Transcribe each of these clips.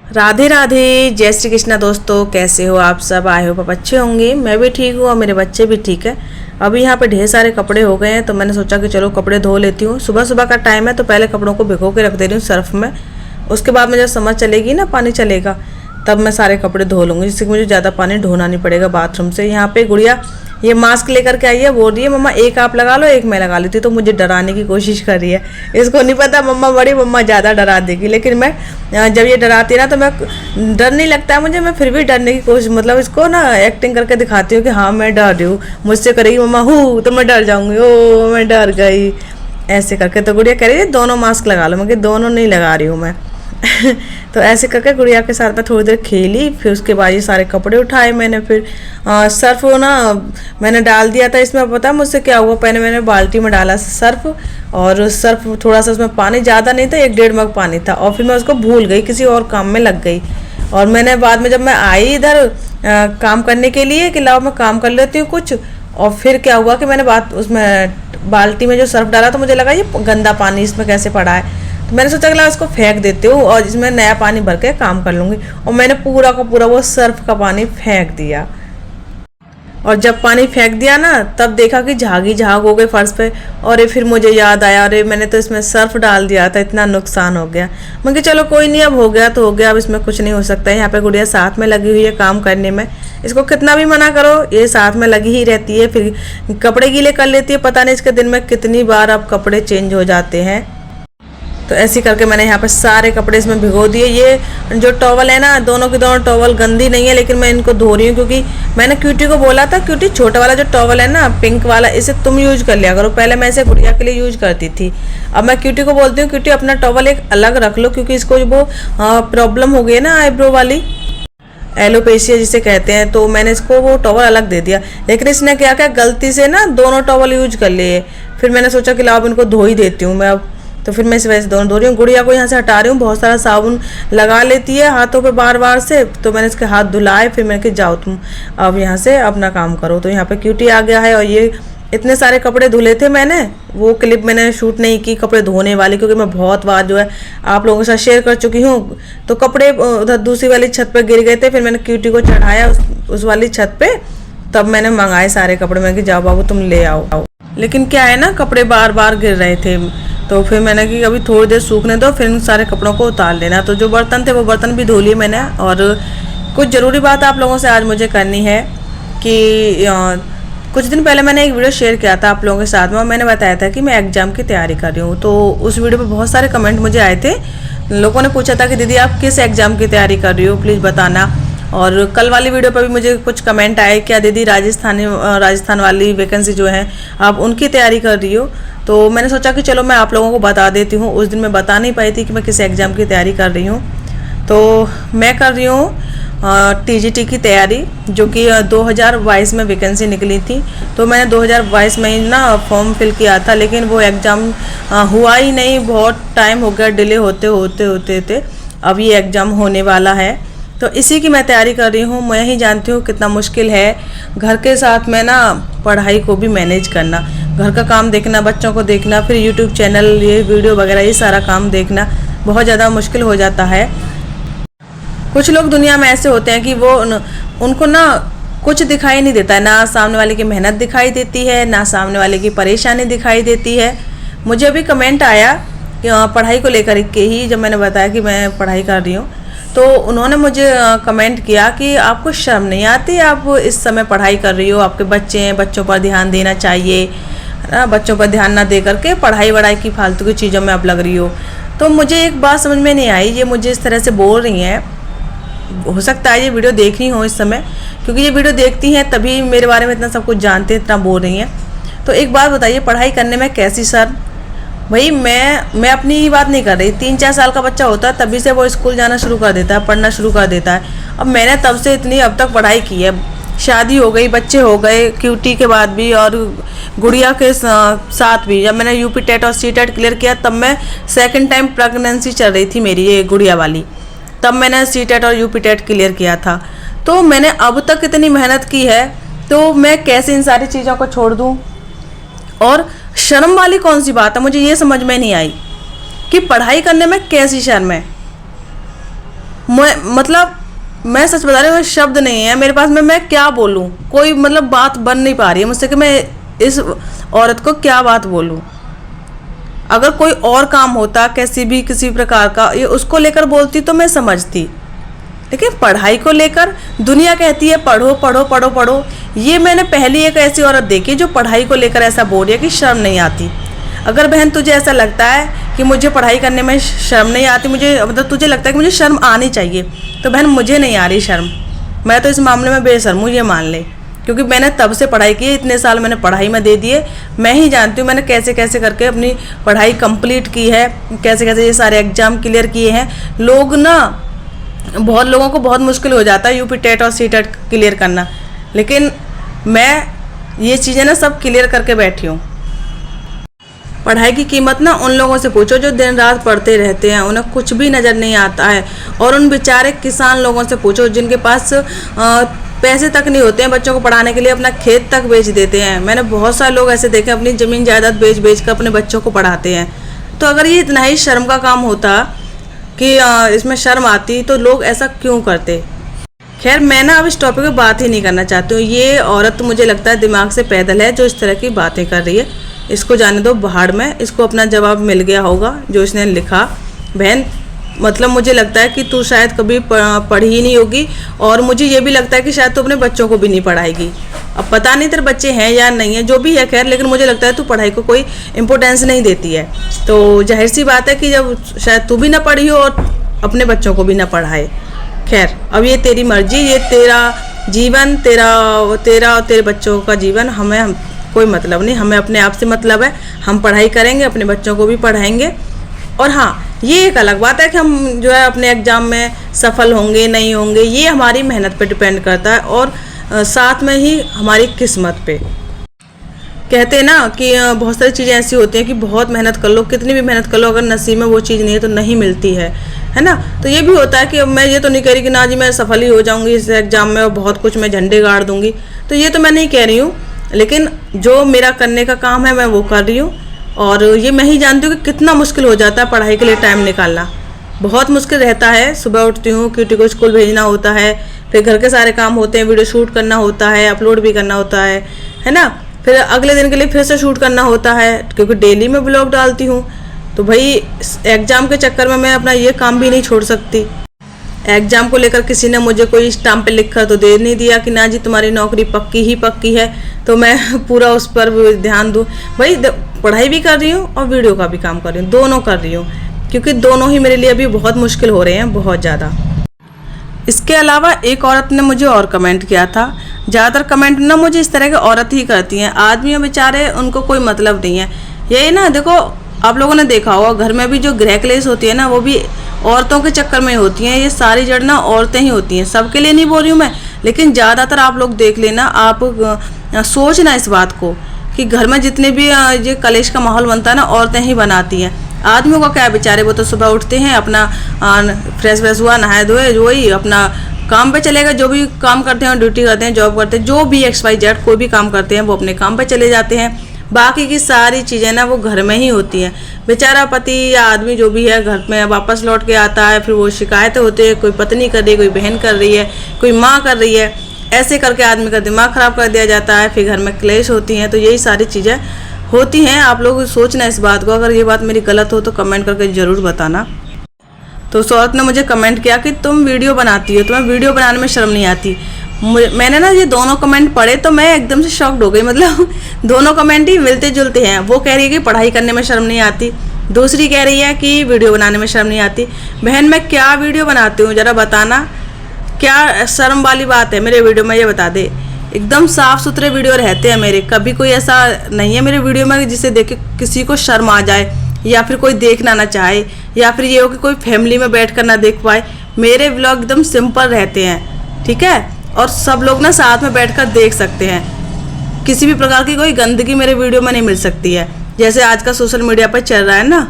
राधे राधे, जय श्री कृष्णा। दोस्तों कैसे हो आप सब? आए हो आप अच्छे होंगे। मैं भी ठीक हूँ और मेरे बच्चे भी ठीक है। अभी यहाँ पे ढेर सारे कपड़े हो गए हैं तो मैंने सोचा कि चलो कपड़े धो लेती हूँ। सुबह सुबह का टाइम है तो पहले कपड़ों को भिगो के रख दे रही हूँ सर्फ में। उसके बाद में जब समझ चलेगी ना, पानी चलेगा, तब मैं सारे कपड़े धो लूँगी, जिससे कि मुझे ज़्यादा पानी ढोना नहीं पड़ेगा बाथरूम से। यहाँ पे गुड़िया ये मास्क लेकर के आई है, बोल रही है मम्मा एक आप लगा लो एक मैं लगा लेती हूँ। तो मुझे डराने की कोशिश कर रही है। इसको नहीं पता मम्मा बड़ी, मम्मा ज़्यादा डरा देगी, लेकिन मैं जब ये डराती है ना तो मैं डर नहीं लगता है मुझे, मैं फिर भी डरने की कोशिश, मतलब इसको ना एक्टिंग करके दिखाती हूँ कि हाँ मैं डर रही हूँ। मुझसे करेगी मम्मा हूँ तो मैं डर जाऊँगी, ओ मैं डर गई, ऐसे करके। तो गुड़िया कह रही है दोनों मास्क लगा लो, मैं कि दोनों नहीं लगा रही हूँ मैं। तो ऐसे करके गुड़िया के साथ में थोड़ी देर खेली। फिर उसके बाद ये सारे कपड़े उठाए मैंने। फिर सर्फ ना मैंने डाल दिया था इसमें। पता मुझसे क्या हुआ, पहले मैंने बाल्टी में डाला सर्फ, और सर्फ थोड़ा सा उसमें पानी ज़्यादा नहीं था, 1-1.5 मग पानी था, और फिर मैं उसको भूल गई, किसी और काम में लग गई। और मैंने बाद में जब मैं आई इधर काम करने के लिए कि लाओ मैं काम कर लेती हूँ कुछ, और फिर क्या हुआ कि मैंने उसमें बाल्टी में जो सर्फ डाला तो मुझे लगा ये गंदा पानी इसमें कैसे पड़ा है। तो मैंने सोचा कि इसको फेंक देती हूँ और इसमें नया पानी भर के काम कर लूँगी। और मैंने पूरा का पूरा वो सर्फ का पानी फेंक दिया। और जब पानी फेंक दिया ना तब देखा कि झाग ही झाग हो गए फर्श पे। और फिर मुझे याद आया, अरे मैंने तो इसमें सर्फ डाल दिया था, इतना नुकसान हो गया। मैं कि चलो कोई नहीं, अब हो गया तो हो गया, अब इसमें कुछ नहीं हो सकता है। यहाँ पे गुड़िया साथ में लगी हुई है काम करने में। इसको कितना भी मना करो ये साथ में लगी ही रहती है। फिर कपड़े गीले कर लेती है, पता नहीं इसके दिन में कितनी बार अब कपड़े चेंज हो जाते हैं। तो ऐसे करके मैंने यहाँ पर सारे कपड़े इसमें भिगो दिए। ये जो टॉवल है ना, दोनों की दोनों टॉवल गंदी नहीं है, लेकिन मैं इनको धो रही हूँ क्योंकि मैंने क्यूटी को बोला था, क्यूटी छोटा वाला जो टॉवल है ना पिंक वाला, इसे तुम यूज कर लिया करो। पहले मैं इसे गुड़िया के लिए यूज करती थी। अब मैं क्यूटी को बोलती हूँ क्यूटी अपना टॉवल एक अलग रख लो, क्योंकि इसको वो प्रॉब्लम हो गई है ना आईब्रो वाली, एलोपेशिया जिसे कहते हैं। तो मैंने इसको वो टॉवल अलग दे दिया, लेकिन इसने क्या क्या गलती से ना दोनों टॉवल यूज कर लिए। फिर मैंने सोचा कि लाओ अब इनको धो ही देती हूँ मैं अब। तो फिर मैं इस वजह से दोनों धो रही हूँ। गुड़िया को यहाँ से हटा रही हूँ, बहुत सारा साबुन लगा लेती है हाथों पे बार बार से। तो मैंने इसके हाथ धुलाए, फिर मैंने कहा जाओ तुम अब यहाँ से अपना काम करो। तो यहाँ पे क्यूटी आ गया है। और ये इतने सारे कपड़े धुले थे मैंने, वो क्लिप मैंने शूट नहीं की कपड़े धोने वाली, क्योंकि मैं बहुत बार जो है आप लोगों के साथ शेयर कर चुकी हूँ। तो कपड़े उधर दूसरी वाली छत पर गिर गए थे, फिर मैंने क्यूटी को चढ़ाया उस वाली छत पे, तब मैंने मंगाए सारे कपड़े। मैंने कि जाओ बाबू तुम ले आओ। लेकिन क्या है ना, कपड़े बार बार गिर रहे थे, तो फिर मैंने कि अभी थोड़ी देर सूखने दो, फिर इन सारे कपड़ों को उतार लेना। तो जो बर्तन थे वो बर्तन भी धो लिए मैंने। और कुछ ज़रूरी बात आप लोगों से आज मुझे करनी है कि कुछ दिन पहले मैंने एक वीडियो शेयर किया था आप लोगों के साथ में, और मैंने बताया था कि मैं एग्ज़ाम की तैयारी कर रही हूँ। तो उस वीडियो पे बहुत सारे कमेंट मुझे आए थे। लोगों ने पूछा था कि दीदी आप किस एग्ज़ाम की तैयारी कर रही हो, प्लीज़ बताना। और कल वाली वीडियो पर भी मुझे कुछ कमेंट आए, क्या दीदी राजस्थान वाली वैकेंसी जो है आप उनकी तैयारी कर रही हो। तो मैंने सोचा कि चलो मैं आप लोगों को बता देती हूँ। उस दिन मैं बता नहीं पाई थी कि मैं किस एग्ज़ाम की तैयारी कर रही हूँ। तो मैं कर रही हूँ टीजीटी की तैयारी, जो कि 2022 में वैकेंसी निकली थी। तो मैंने 2022 में ही ना फॉर्म फिल किया था, लेकिन वो एग्ज़ाम हुआ ही नहीं, बहुत टाइम हो गया, डिले होते होते अब ये एग्ज़ाम होने वाला है। तो इसी की मैं तैयारी कर रही हूँ। मैं ही जानती हूँ कितना मुश्किल है घर के साथ में ना पढ़ाई को भी मैनेज करना, घर का काम देखना, बच्चों को देखना, फिर यूट्यूब चैनल, ये वीडियो वगैरह, ये सारा काम देखना बहुत ज़्यादा मुश्किल हो जाता है। कुछ लोग दुनिया में ऐसे होते हैं कि वो उनको ना कुछ दिखाई नहीं देता है, ना सामने वाले की मेहनत दिखाई देती है, ना सामने वाले की परेशानी दिखाई देती है। मुझे अभी कमेंट आया कि पढ़ाई को लेकर के ही, जब मैंने बताया कि मैं पढ़ाई कर रही हूँ, तो उन्होंने मुझे कमेंट किया कि आपको शर्म नहीं आती, आप इस समय पढ़ाई कर रही हो, आपके बच्चे हैं, बच्चों पर ध्यान देना चाहिए, बच्चों पर ध्यान ना दे करके पढ़ाई वढ़ाई की फालतू की चीज़ों में आप लग रही हो। तो मुझे एक बात समझ में नहीं आई, ये मुझे इस तरह से बोल रही हैं, हो सकता है ये वीडियो देख रही हो इस समय, क्योंकि ये वीडियो देखती हैं तभी मेरे बारे में इतना सब कुछ जानते हैं, इतना बोल रही हैं। तो एक बात बताइए, पढ़ाई करने में कैसी शर्म? भाई मैं अपनी ही बात नहीं कर रही, 3-4 साल का बच्चा होता है तभी से वो स्कूल जाना शुरू कर देता है, पढ़ना शुरू कर देता है। अब मैंने तब से इतनी अब तक पढ़ाई की है, शादी हो गई, बच्चे हो गए, क्यूटी के बाद भी और गुड़िया के साथ भी। जब मैंने यूपी टेट और सी टेट क्लियर किया तब मैं सेकंड टाइम प्रेगनेंसी चल रही थी मेरी, ये गुड़िया वाली, तब मैंने सी टेट और यूपी टेट क्लियर किया था। तो मैंने अब तक इतनी मेहनत की है, तो मैं कैसे इन सारी चीज़ों को छोड़ दूँ? और शर्म वाली कौन सी बात है, मुझे ये समझ में नहीं आई कि पढ़ाई करने में कैसी शर्म है। मतलब मैं सच बता रही हूँ, शब्द नहीं है मेरे पास में, मैं क्या बोलूँ, कोई मतलब बात बन नहीं पा रही है मुझसे कि मैं इस औरत को क्या बात बोलूँ। अगर कोई और काम होता किसी प्रकार का, ये उसको लेकर बोलती तो मैं समझती, लेकिन पढ़ाई को लेकर दुनिया कहती है पढ़ो पढ़ो पढ़ो पढ़ो। ये मैंने पहली एक ऐसी औरत देखी जो पढ़ाई को लेकर ऐसा बोल रही है कि शर्म नहीं आती। अगर बहन तुझे ऐसा लगता है कि मुझे पढ़ाई करने में शर्म नहीं आती, मुझे मतलब तुझे लगता है कि मुझे शर्म आनी चाहिए, तो बहन मुझे नहीं आ रही शर्म। मैं तो इस मामले में बेशर्म हूँ, ये मान ले, क्योंकि मैंने तब से पढ़ाई की है, इतने साल मैंने पढ़ाई में दे दिए। मैं ही जानती हूँ मैंने कैसे कैसे करके अपनी पढ़ाई कंप्लीट की है, कैसे कैसे ये सारे एग्ज़ाम क्लियर किए हैं। लोग ना, बहुत लोगों को बहुत मुश्किल हो जाता है यूपी टेट और सी टेट क्लियर करना, लेकिन मैं ये चीज़ें ना सब क्लियर करके बैठी हूँ। पढ़ाई की कीमत ना उन लोगों से पूछो जो दिन रात पढ़ते रहते हैं, उन्हें कुछ भी नज़र नहीं आता है। और उन बेचारे किसान लोगों से पूछो जिनके पास पैसे तक नहीं होते हैं बच्चों को पढ़ाने के लिए, अपना खेत तक बेच देते हैं। मैंने बहुत सारे लोग ऐसे देखे अपनी ज़मीन जायदाद बेच बेच कर अपने बच्चों को पढ़ाते हैं। तो अगर ये इतना ही शर्म का काम होता कि इसमें शर्म आती, तो लोग ऐसा क्यों करते। खैर मैं ना अब इस टॉपिक पे बात ही नहीं करना चाहती हूँ। ये औरत मुझे लगता है दिमाग से पैदल है जो इस तरह की बातें कर रही है। इसको जाने दो बाहर में, इसको अपना जवाब मिल गया होगा जो इसने लिखा। बहन मतलब मुझे लगता है कि तू शायद कभी पढ़ी ही नहीं होगी, और मुझे ये भी लगता है कि शायद तू अपने बच्चों को भी नहीं पढ़ाएगी। अब पता नहीं तेरे बच्चे हैं या नहीं है, जो भी है खैर, लेकिन मुझे लगता है तू पढ़ाई को कोई इम्पोर्टेंस नहीं देती है। तो जाहिर सी बात है कि जब शायद तू भी ना पढ़ी हो और अपने बच्चों को भी ना पढ़ाए। खैर अब ये तेरी मर्जी, ये तेरा जीवन, तेरा और तेरे बच्चों का जीवन, हमें कोई मतलब नहीं, हमें अपने आप से मतलब है। हम पढ़ाई करेंगे, अपने बच्चों को भी पढ़ाएंगे। और हाँ, ये एक अलग बात है कि हम जो है अपने एग्ज़ाम में सफल होंगे नहीं होंगे, ये हमारी मेहनत पे डिपेंड करता है, और साथ में ही हमारी किस्मत पे। कहते हैं ना कि बहुत सारी चीज़ें ऐसी होती हैं कि बहुत मेहनत कर लो, कितनी भी मेहनत कर लो, अगर नसीब में वो चीज़ नहीं है तो नहीं मिलती है ना। तो ये भी होता है कि मैं ये तो नहीं कह रही कि ना जी मैं सफल ही हो जाऊंगी इस एग्ज़ाम में और बहुत कुछ मैं झंडे गाड़ दूंगी, तो ये तो मैं नहीं कह रही हूँ। लेकिन जो मेरा करने का काम है मैं वो कर रही हूँ, और ये मैं ही जानती हूँ कि कितना मुश्किल हो जाता है पढ़ाई के लिए टाइम निकालना। बहुत मुश्किल रहता है। सुबह उठती हूँ, क्यूटी को स्कूल भेजना होता है, फिर घर के सारे काम होते हैं, वीडियो शूट करना होता है, अपलोड भी करना होता है ना। फिर अगले दिन के लिए फिर से शूट करना होता है, क्योंकि डेली मैं ब्लॉग डालती हूँ। तो भाई एग्ज़ाम के चक्कर में मैं अपना ये काम भी नहीं छोड़ सकती। एग्ज़ाम को लेकर किसी ने मुझे कोई स्टाम्प पे लिख कर तो दे नहीं दिया कि ना जी तुम्हारी नौकरी पक्की ही पक्की है, तो मैं पूरा उस पर ध्यान दूँ। भाई पढ़ाई भी कर रही हूँ और वीडियो का भी काम कर रही हूँ, दोनों कर रही हूँ, क्योंकि दोनों ही मेरे लिए अभी बहुत मुश्किल हो रहे हैं, बहुत ज़्यादा। इसके अलावा एक औरत ने मुझे और कमेंट किया था। ज़्यादातर कमेंट ना मुझे इस तरह के औरत ही करती हैं, आदमी बेचारे उनको कोई मतलब नहीं है। यही ना, देखो आप लोगों ने देखा होगा घर में भी जो गृह क्लेश होती है ना, वो भी औरतों के चक्कर में होती हैं। ये सारी जड़ ना औरतें ही होती हैं, सबके लिए नहीं बोल रही हूँ मैं, लेकिन ज़्यादातर आप लोग देख लेना, आप सोचना इस बात को कि घर में जितने भी ये कलेश का माहौल बनता है ना, औरतें ही बनाती हैं। आदमियों का क्या है, बेचारे वो तो सुबह उठते हैं, अपना फ्रेश व्रेश हुआ, नहाए धोए, वही अपना काम पे चलेगा, जो भी काम करते हैं, ड्यूटी करते हैं, जॉब करते हैं, जो भी XYZ कोई भी काम करते हैं, वो अपने काम पे चले जाते हैं। बाकी की सारी चीज़ें ना वो घर में ही होती हैं। बेचारा पति या आदमी जो भी है घर में वापस लौट के आता है, फिर वो शिकायतें होती है, कोई पत्नी कर रही है, कोई बहन कर रही है, कोई माँ कर रही है, ऐसे करके आदमी का दिमाग ख़राब कर दिया जाता है, फिर घर में क्लेश होती हैं। तो यही सारी चीज़ें होती हैं। आप लोग सोचना इस बात को। अगर ये बात मेरी गलत हो तो कमेंट करके ज़रूर बताना। तो उस औरत ने मुझे कमेंट किया कि तुम वीडियो बनाती हो, तुम्हें वीडियो बनाने में शर्म नहीं आती। मैंने ना ये दोनों कमेंट पढ़े तो मैं एकदम से शॉक्ड हो गई। मतलब दोनों कमेंट ही मिलते जुलते हैं। वो कह रही है कि पढ़ाई करने में शर्म नहीं आती, दूसरी कह रही है कि वीडियो बनाने में शर्म नहीं आती। बहन मैं क्या वीडियो बनाती हूँ ज़रा बताना, क्या शर्म वाली बात है मेरे वीडियो में, ये बता दे। एकदम साफ़ सुथरे वीडियो रहते हैं मेरे, कभी कोई ऐसा नहीं है मेरे वीडियो में जिसे देख के किसी को शर्म आ जाए, या फिर कोई देखना ना चाहे, या फिर ये हो कि कोई फैमिली में बैठ कर ना देख पाए। मेरे व्लॉग एकदम सिंपल रहते हैं, ठीक है, और सब लोग ना साथ में बैठकर देख सकते हैं। किसी भी प्रकार की कोई गंदगी मेरे वीडियो में नहीं मिल सकती है, जैसे आज का सोशल मीडिया पर चल रहा है ना।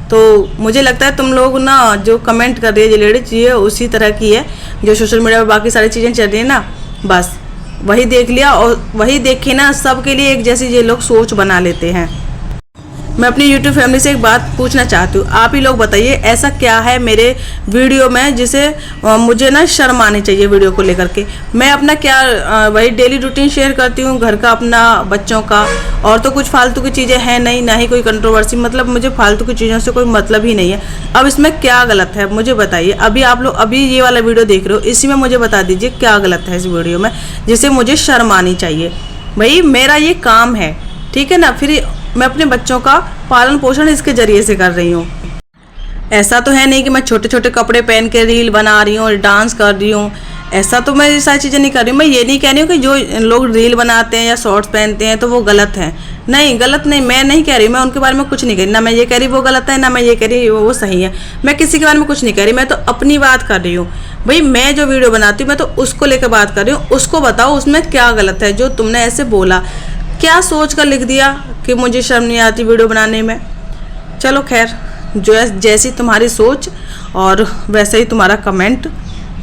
तो मुझे लगता है तुम लोग ना जो कमेंट कर रही है, जो लेडीज ये उसी तरह की है जो सोशल मीडिया पर बाकी सारी चीज़ें चल रही है ना, बस वही देख लिया और वही देख के ना सबके लिए एक जैसी ये लोग सोच बना लेते हैं। मैं अपनी YouTube फैमिली से एक बात पूछना चाहती हूँ, आप ही लोग बताइए ऐसा क्या है मेरे वीडियो में जिसे मुझे ना शर्म आनी चाहिए वीडियो को लेकर के। मैं अपना क्या वही डेली रूटीन शेयर करती हूँ, घर का, अपना, बच्चों का, और तो कुछ फालतू की चीज़ें हैं नहीं, ना ही कोई कंट्रोवर्सी, मतलब मुझे फालतू की चीज़ों से कोई मतलब ही नहीं है। अब इसमें क्या गलत है मुझे बताइए। अभी आप लोग अभी ये वाला वीडियो देख रहे हो, इसी में मुझे बता दीजिए क्या गलत है इस वीडियो में जिसे मुझे शर्म आनी चाहिए। भाई मेरा ये काम है, ठीक है ना, फिर मैं अपने बच्चों का पालन पोषण इसके ज़रिए से कर रही हूँ। ऐसा तो है नहीं कि मैं छोटे छोटे कपड़े पहन के रील बना रही हूँ, डांस कर रही हूँ, ऐसा तो मैं ये सारी चीज़ें नहीं कर रही हूँ। मैं ये नहीं कह रही हूँ कि जो लोग रील बनाते हैं या शॉर्ट्स पहनते हैं तो वो गलत है, नहीं गलत नहीं, मैं नहीं कह रही, मैं उनके बारे में कुछ नहीं कह रही, ना मैं ये कह रही वो गलत है, ना मैं ये कह रही वो सही है, मैं किसी के बारे में कुछ नहीं कह रही, मैं तो अपनी बात कर रही हूँ। भाई मैं जो वीडियो बनाती हूँ मैं तो उसको लेकर बात कर रही हूँ, उसको बताओ उसमें क्या गलत है जो तुमने ऐसे बोला, क्या सोच कर लिख दिया कि मुझे शर्म नहीं आती वीडियो बनाने में। चलो खैर, जो जैसी तुम्हारी सोच और वैसे ही तुम्हारा कमेंट।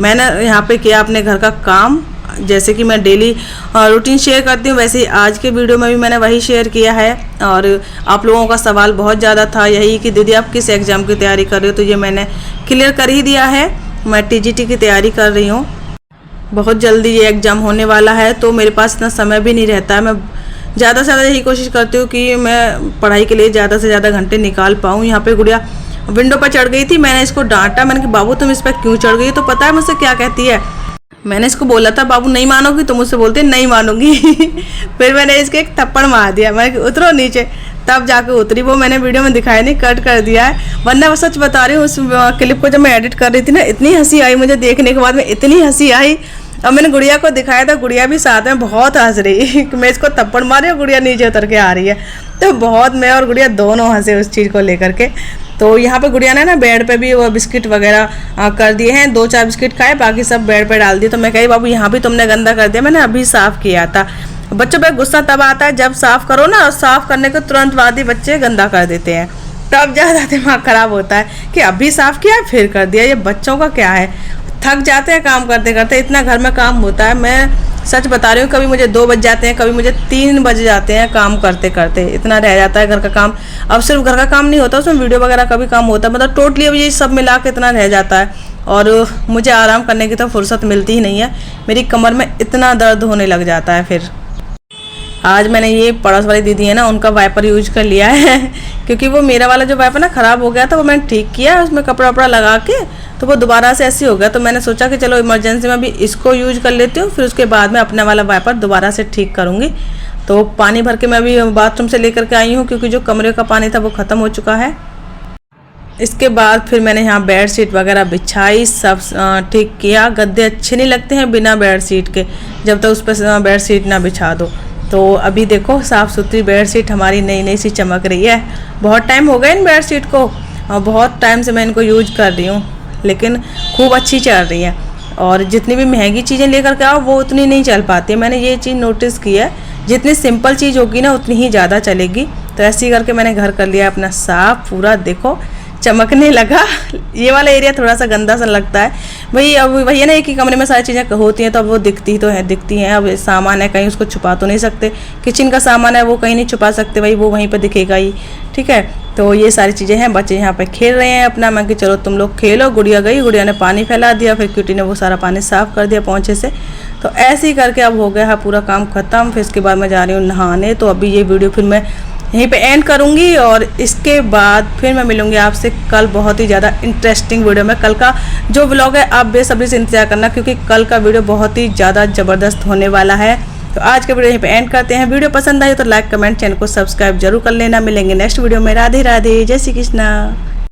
मैंने यहाँ पे किया अपने घर का काम, जैसे कि मैं डेली रूटीन शेयर करती हूँ वैसे ही आज के वीडियो में भी मैंने वही शेयर किया है। और आप लोगों का सवाल बहुत ज़्यादा था यही कि दीदी आप किस एग्ज़ाम की तैयारी कर रहे हो, तो ये मैंने क्लियर कर ही दिया है। मैं TGT की तैयारी कर रही हूँ, बहुत जल्दी ये एग्ज़ाम होने वाला है, तो मेरे पास इतना समय भी नहीं रहता है। मैं ज़्यादा से ज़्यादा यही कोशिश करती हूँ कि मैं पढ़ाई के लिए ज़्यादा से ज़्यादा घंटे निकाल पाऊँ। यहाँ पे गुड़िया विंडो पर चढ़ गई थी, मैंने इसको डांटा, मैंने कहा बाबू तुम इस पर क्यों चढ़ गई, तो पता है मुझसे क्या कहती है, मैंने इसको बोला था बाबू नहीं मानोगी, तो मुझसे बोलते नहीं मानूंगी फिर मैंने इसके एक थप्पड़ मार दिया, मैं उतरो नीचे, तब जाके उतरी। वो मैंने वीडियो में दिखाया नहीं, कट कर दिया है, वरना मैं सच बता रही हूँ उस क्लिप को जब मैं एडिट कर रही थी ना, इतनी हंसी आई मुझे देखने के बाद में, इतनी हंसी आई। अब मैंने गुड़िया को दिखाया था, गुड़िया भी साथ में बहुत हंस रही कि मैं इसको थप्पड़ मारी और गुड़िया नीचे उतर के आ रही है, तो बहुत मैं और गुड़िया दोनों हंसे उस चीज़ को लेकर के। तो यहाँ पे गुड़िया ने ना बेड पे भी वो बिस्किट वगैरह कर दिए हैं, 2-4 बिस्किट खाए, बाकी सब बेड पे डाल दिए। तो मैं कही बाबू यहाँ भी तुमने गंदा कर दिया, मैंने अभी साफ़ किया था। बच्चों पे गुस्सा तब आता है जब साफ़ करो ना, और साफ़ करने के तुरंत बाद ही बच्चे गंदा कर देते हैं, तब ज़्यादा दिमाग ख़राब होता है कि अभी साफ़ किया फिर कर दिया। ये बच्चों का क्या है, थक जाते हैं काम करते करते, इतना घर में काम होता है। मैं सच बता रही हूँ, कभी मुझे 2 बज जाते हैं, कभी मुझे 3 बज जाते हैं काम करते करते, इतना रह जाता है घर का काम। अब सिर्फ घर का काम नहीं होता, उसमें वीडियो वगैरह का भी काम होता है, मतलब टोटली अब ये सब मिला के इतना रह जाता है। और मुझे आराम करने की तो फुर्सत मिलती ही नहीं है, मेरी कमर में इतना दर्द होने लग जाता है। फिर आज मैंने ये पड़ोस वाली दीदी है ना, उनका वाइपर यूज कर लिया है क्योंकि वो मेरा वाला जो वाइपर ना ख़राब हो गया था, वो मैंने ठीक किया, उसमें कपड़ा वपड़ा लगा के, तो वो दोबारा से ऐसे हो गया। तो मैंने सोचा कि चलो इमरजेंसी में भी इसको यूज कर लेती हूँ, फिर उसके बाद में अपना वाला वाइपर दोबारा से ठीक करूँगी। तो पानी भर के मैं अभी बाथरूम से लेकर के आई हूँ, क्योंकि जो कमरे का पानी था वो ख़त्म हो चुका है। इसके बाद फिर मैंने यहाँ बेड शीट वगैरह बिछाई, सब ठीक किया। गद्दे अच्छे नहीं लगते हैं बिना बेड शीट के, जब तक उस पर बेड शीट ना बिछा दो। तो अभी देखो साफ़ सुथरी बेड शीट हमारी नई नई सी चमक रही है। बहुत टाइम हो गया इन बेड शीट को, और बहुत टाइम से मैं इनको यूज कर रही हूँ, लेकिन खूब अच्छी चल रही है। और जितनी भी महंगी चीज़ें लेकर के आओ वो उतनी नहीं चल पाती है, मैंने ये चीज़ नोटिस की है, जितनी सिंपल चीज़ होगी ना उतनी ही ज़्यादा चलेगी। तो ऐसे ही करके मैंने घर कर लिया अपना साफ़, पूरा देखो चमकने लगा। ये वाला एरिया थोड़ा सा गंदा सा लगता है भाई, अब वही है ना, एक ही कमरे में सारी चीज़ें होती हैं तो अब वो दिखती तो दिखती हैं। अब सामान है, कहीं उसको छुपा तो नहीं सकते, किचन का सामान है वो कहीं नहीं छुपा सकते भाई, वो वहीं पर दिखेगा ही, ठीक है। तो ये सारी चीज़ें हैं, बच्चे यहाँ पे खेल रहे हैं अपना, मैं कि चलो तुम लोग खेलो। गुड़िया गई, गुड़िया ने पानी फैला दिया, फिर क्यूटी ने वो सारा पानी साफ़ कर दिया पोंछे से। तो ऐसे ही करके अब हो गया है पूरा काम ख़त्म। फिर इसके बाद मैं जा रही हूँ नहाने। तो अभी ये वीडियो फिर मैं यहीं पे एंड करूँगी, और इसके बाद फिर मैं मिलूँगी आपसे कल बहुत ही ज़्यादा इंटरेस्टिंग वीडियो में। कल का जो व्लॉग है आप बेसब्री से इंतजार करना, क्योंकि कल का वीडियो बहुत ही ज़्यादा ज़बरदस्त होने वाला है। तो आज का वीडियो यहीं पे एंड करते हैं। वीडियो पसंद आई तो लाइक कमेंट चैनल को सब्सक्राइब जरूर कर लेना। मिलेंगे नेक्स्ट वीडियो में। राधे राधे, जय श्री कृष्णा।